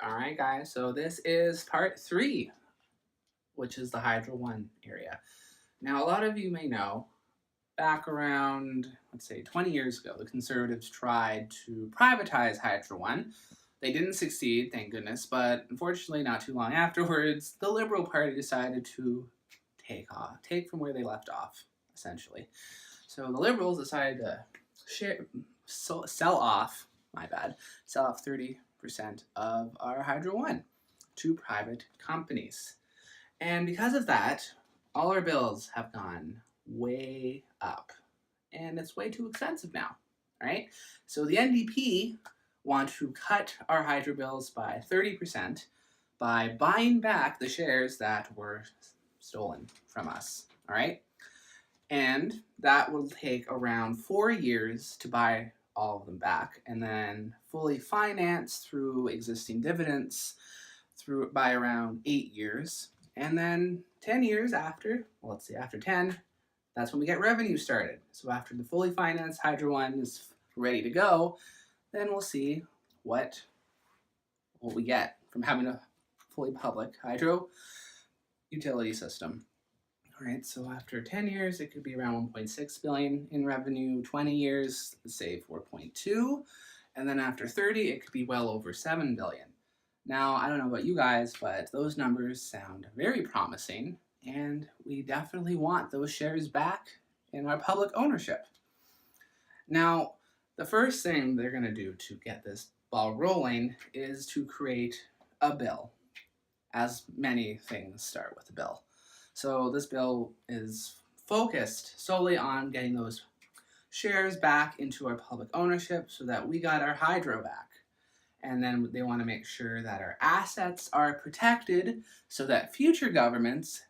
All right, guys. So this is part three, which is the Hydro One area. Now, a lot of you may know, back around, let's say, 20 years ago, the Conservatives tried to privatize Hydro One. They didn't succeed, thank goodness, but unfortunately, not too long afterwards, the Liberal Party decided to take from where they left off, essentially. So the Liberals decided to sell off, my bad, sell off 30% of our Hydro One to private companies. And because of that, all our bills have gone way up. And it's way too expensive now, right? So the NDP want to cut our hydro bills by 30% by buying back the shares that were stolen from us, all right? And that will take around 4 years to buy all of them back, and then fully financed through existing dividends through by around 8 years. And then 10 years after, well, let's see, after 10, that's when we get revenue started. So after the fully financed Hydro One is ready to go, then we'll see what we get from having a fully public hydro utility system. All right, so after 10 years, it could be around 1.6 billion in revenue. 20 years, say 4.2, and then after 30, it could be well over 7 billion. Now, I don't know about you guys, but those numbers sound very promising, and we definitely want those shares back in our public ownership. Now, the first thing they're going to do to get this ball rolling is to create a bill, as many things start with a bill. So this bill is focused solely on getting those shares back into our public ownership so that we got our hydro back. And then they want to make sure that our assets are protected so that future governments,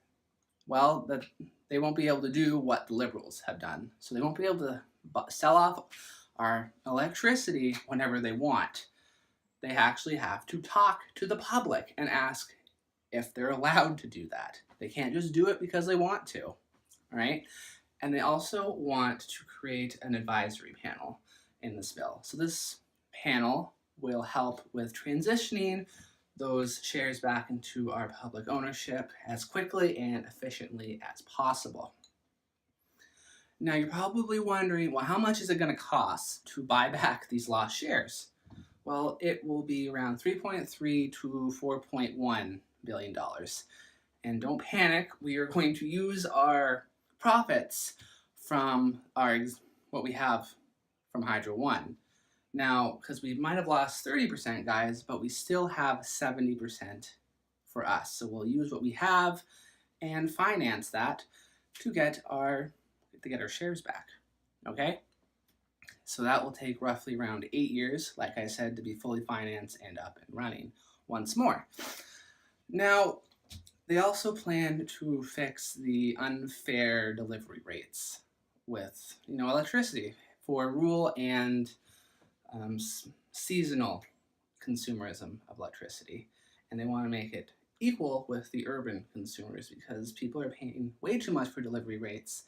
well, that they won't be able to do what the Liberals have done. So they won't be able to sell off our electricity whenever they want. They actually have to talk to the public and ask if they're allowed to do that. They can't just do it because they want to, all right? And they also want to create an advisory panel in this bill. So this panel will help with transitioning those shares back into our public ownership as quickly and efficiently as possible. Now you're probably wondering, well, how much is it going to cost to buy back these lost shares? Well, it will be around 3.3 to 4.1 billion dollars. And don't panic, we are going to use our profits from what we have from Hydro One. Now, because we might have lost 30%, guys, but we still have 70% for us. So we'll use what we have and finance that to get our shares back. Okay? So that will take roughly around 8 years, like I said, to be fully financed and up and running once more. Now, they also plan to fix the unfair delivery rates with, electricity for rural and seasonal consumerism of electricity. And they want to make it equal with the urban consumers because people are paying way too much for delivery rates,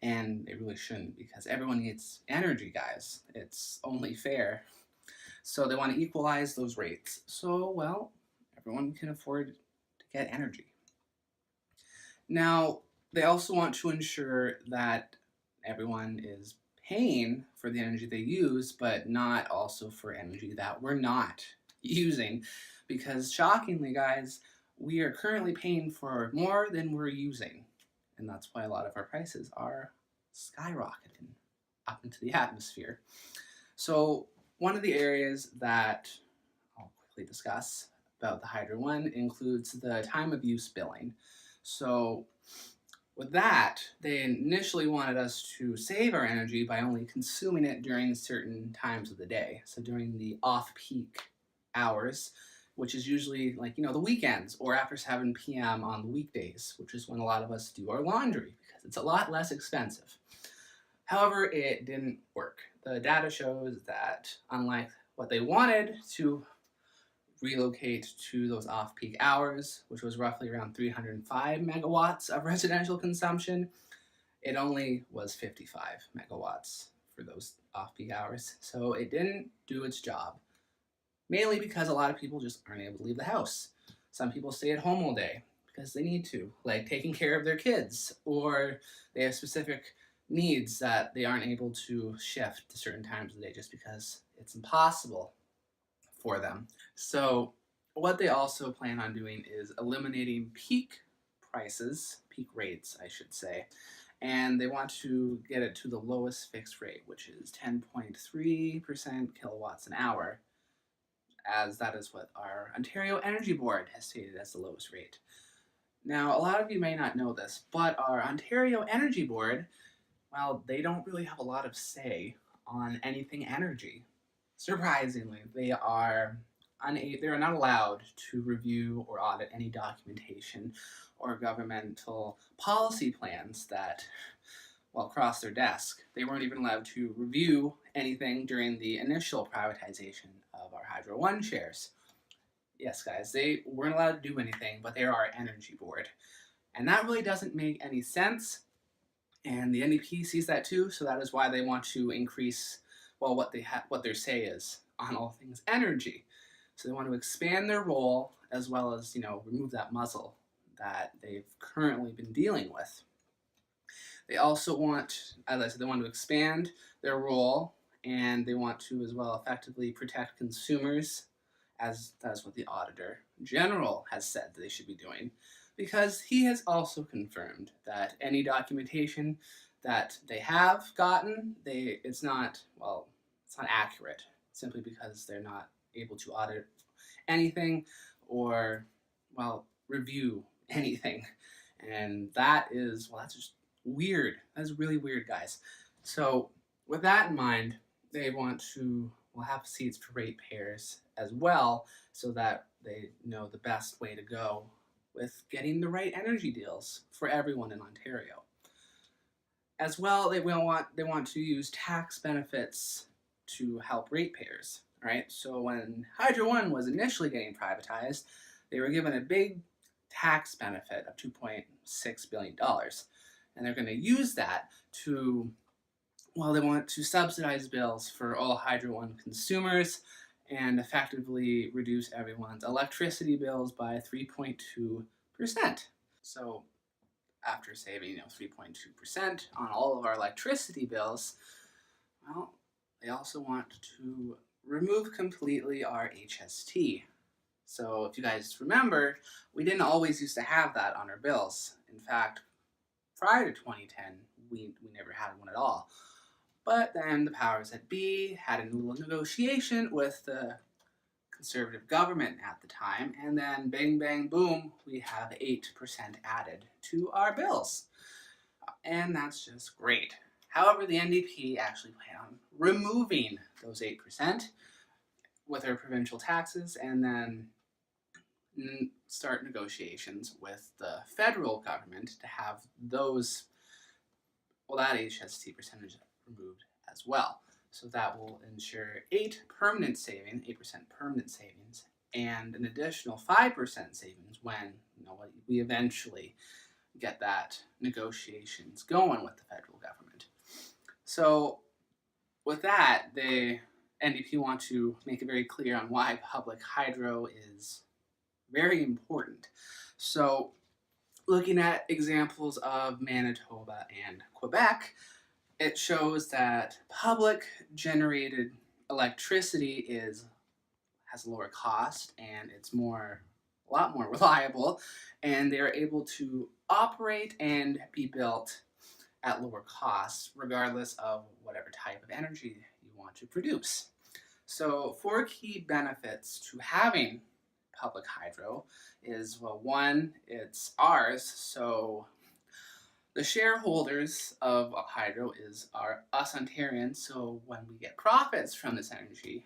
and they really shouldn't because everyone needs energy, guys. It's only fair. So they want to equalize those rates. So, well, everyone can afford to get energy. Now, they also want to ensure that everyone is paying for the energy they use, but not also for energy that we're not using. Because shockingly, guys, we are currently paying for more than we're using. And that's why a lot of our prices are skyrocketing up into the atmosphere. So one of the areas that I'll quickly discuss about the Hydro One includes the time of use billing. So with that, they initially wanted us to save our energy by only consuming it during certain times of the day. So during the off-peak hours, which is usually the weekends or after 7 p.m. on the weekdays, which is when a lot of us do our laundry because it's a lot less expensive. However, it didn't work. The data shows that unlike what they wanted to relocate to those off-peak hours, which was roughly around 305 megawatts of residential consumption, it only was 55 megawatts for those off-peak hours. So it didn't do its job. mainly because a lot of people just aren't able to leave the house. Some people stay at home all day because they need to, like taking care of their kids, or they have specific needs that they aren't able to shift to certain times of the day just because it's impossible for them. So, what they also plan on doing is eliminating peak prices, peak rates, I should say, and they want to get it to the lowest fixed rate, which is 10.3% kilowatts an hour, as that is what our Ontario Energy Board has stated as the lowest rate. Now, a lot of you may not know this, but our Ontario Energy Board, well, they don't really have a lot of say on anything energy. Surprisingly, they're not allowed to review or audit any documentation or governmental policy plans that, well, cross their desk. They weren't even allowed to review anything during the initial privatization of our Hydro One shares. Yes, guys, they weren't allowed to do anything, but they're our energy board. And that really doesn't make any sense. And the NDP sees that too, so that is why they want to increase, well, what their say is on all things energy. So they want to expand their role as well as, remove that muzzle that they've currently been dealing with. They also want, as I said, they want to expand their role, and they want to as well effectively protect consumers, as that's what the Auditor General has said that they should be doing, because he has also confirmed that any documentation that they have gotten, it's not accurate, simply because they're not able to audit anything or, review anything. And that's just weird. That's really weird, guys. So, with that in mind, they want to have seats for ratepayers as well, so that they know the best way to go with getting the right energy deals for everyone in Ontario. As well, they want to use tax benefits to help ratepayers. Right. So when Hydro One was initially getting privatized, they were given a big tax benefit of $2.6 billion. And they're going to use that to, they want to subsidize bills for all Hydro One consumers and effectively reduce everyone's electricity bills by 3.2%. So after saving 3.2% on all of our electricity bills, they also want to remove completely our HST. So if you guys remember, we didn't always used to have that on our bills. In fact, prior to 2010, we never had one at all. But then the powers that be had a little negotiation with the Conservative government at the time, and then bang, bang, boom, we have 8% added to our bills. And that's just great. However, the NDP actually plan on removing those 8% with our provincial taxes, and then start negotiations with the federal government to have that HST percentage removed as well. So that will ensure 8% permanent savings, and an additional 5% savings when we eventually get that negotiations going with the federal government. So with that, the NDP want to make it very clear on why public hydro is very important. So looking at examples of Manitoba and Quebec, it shows that public generated electricity has a lower cost, and it's a lot more reliable, and they're able to operate and be built at lower costs regardless of whatever type of energy you want to produce. So 4 key benefits to having public hydro is, one, it's ours, so the shareholders of hydro are us Ontarians, so when we get profits from this energy,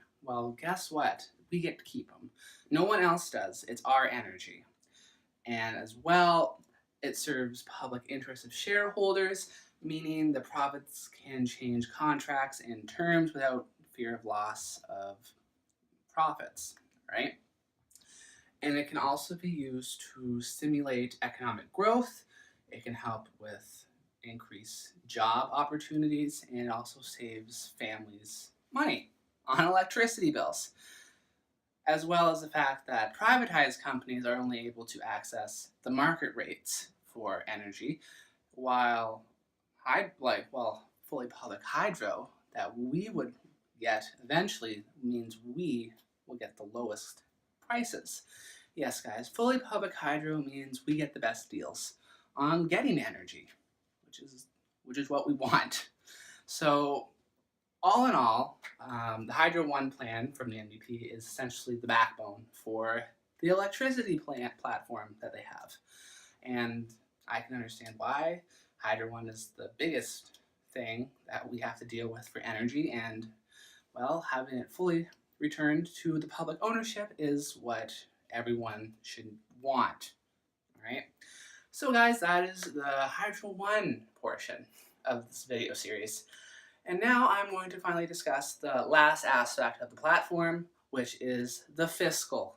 guess what? We get to keep them. No one else does. It's our energy. And as well, it serves public interest of shareholders, meaning the province can change contracts and terms without fear of loss of profits, right? And it can also be used to stimulate economic growth. It can help with increased job opportunities, and it also saves families money on electricity bills. as well as the fact that privatized companies are only able to access the market rates for energy, while fully public hydro that we would get eventually means we will get the lowest prices. Yes, guys, fully public hydro means we get the best deals on getting energy, which is which is what we want. So all in all, the Hydro One plan from the NDP is essentially the backbone for the electricity plant platform that they have. And I can understand why Hydro One is the biggest thing that we have to deal with for energy, and well, having it fully returned to the public ownership is what everyone should want. All right. So, guys, that is the Hydro One portion of this video series. And now I'm going to finally discuss the last aspect of the platform, which is the fiscal